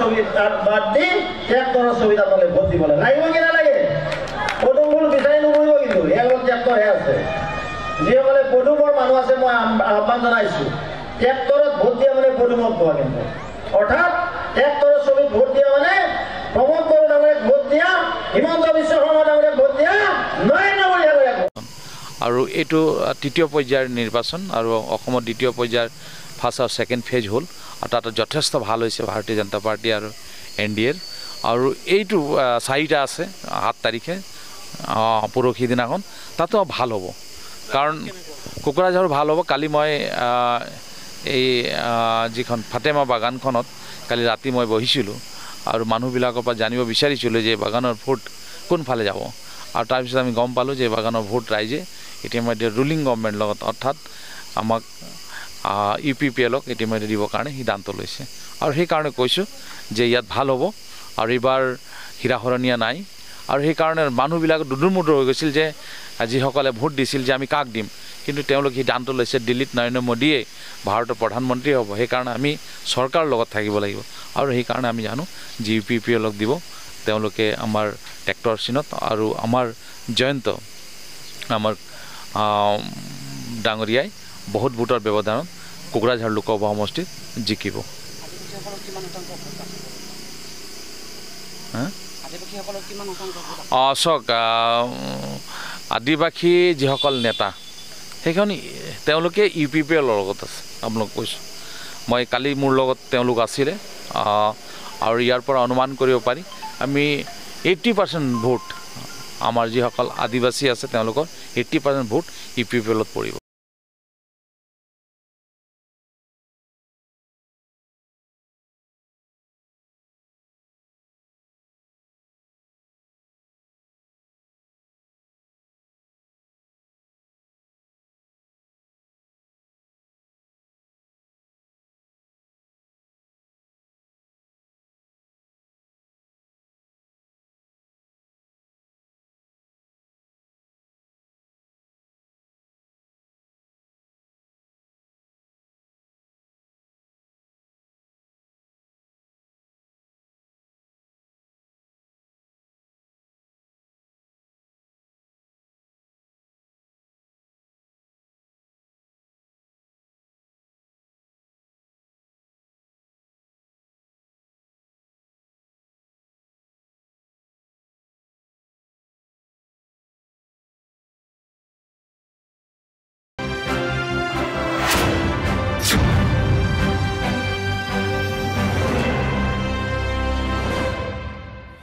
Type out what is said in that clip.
ছবি বাদ দি ট্ৰেক্টৰৰ ছবিত আপোনালোকে ভোট দিব লাগে লাগিব কি নালাগে পদুমফুল বিচাৰি নুঘূৰিব কিন্তু এওঁলোক ট্ৰেক্টৰহে আছে যিসকলে পদুমৰ মানুহ আছে মই আহ্বান জনাইছোঁ ট্ৰেক্টৰত ভোট দিয়া মানে পদুমত পোৱা কিন্তু অৰ্থাৎ ট্ৰেক্টৰৰ ছবিত ভোট দিয়া মানে প্ৰমোদ বড়ো ডাঙৰীয়াক ভোট দিয়া হিমন্ত বিশ্ব শৰ্মা ডাঙৰীয়াক ভোট দিয়া নৰেন্দ্ৰ মোদী ডাঙৰীয়াক আৰু এইটো তৃতীয় পৰ্যায়ৰ নিৰ্বাচন আৰু অসমত দ্বিতীয় পৰ্যায়ৰ ফাৰ্ষ্ট আৰু ছেকেণ্ড ফেজ হ'ল আৰু তাত যথেষ্ট ভাল হৈছে ভাৰতীয় জনতা পাৰ্টি আৰু NDAৰ আৰু এইটো 4টা আছে 7 তাৰিখে পৰহি দিনাখন তাতো ভাল হ'ব কাৰণ কোকৰাঝাৰ ভাল হ'ব কালি মই এই যিখন ফাতেমা বাগানখনত কালি ৰাতি মই বহিছিলোঁ আৰু মানুহবিলাকৰ পৰা জানিব বিচাৰিছিলোঁ যে বাগানৰ ভোট কোনফালে যাব আৰু তাৰপিছত আমি গম পালোঁ যে বাগানৰ ভোট ৰাইজে ইতিমধ্যে ৰুলিং গভৰ্ণমেণ্ট লগত অৰ্থাৎ আমাক UPPLক ইতিমধ্যে দিবৰ কাৰণে সিদ্ধান্ত লৈছে আৰু সেইকাৰণে কৈছোঁ যে ইয়াত ভাল হ'ব আৰু এইবাৰ হিৰাহৰণীয়া নাই আৰু সেইকাৰণে মানুহবিলাক দুধুৰ-মুধুৰ হৈ গৈছিল যে যিসকলে ভোট দিছিল যে আমি কাক দিম কিন্তু তেওঁলোকে সিদ্ধান্ত লৈছে দিল্লীত নৰেন্দ্ৰ মোদীয়ে ভাৰতৰ প্ৰধানমন্ত্ৰী হ'ব সেইকাৰণে আমি চৰকাৰৰ লগত থাকিব লাগিব আৰু সেইকাৰণে আমি জানো যে UPPLক দিব তেওঁলোকে আমাৰ ট্ৰেক্টৰ চিনত আৰু আমাৰ জয়ন্ত আমাৰ ডাঙৰীয়াই বহুত ভোটৰ ব্যৱধানত কোকৰাঝাৰ লোকসভা সমষ্টিত জিকিব চাওক আদিবাসী যিসকল নেতা সেইখন তেওঁলোকে UPPLৰ লগত আছে আপোনালোক কৈছোঁ মই কালি মোৰ লগত তেওঁলোক আছিলে আৰু ইয়াৰ পৰা অনুমান কৰিব পাৰি আমি 80% ভোট আমাৰ যিসকল আদিবাসী আছে তেওঁলোকৰ 80% ভোট UPPLত পৰিব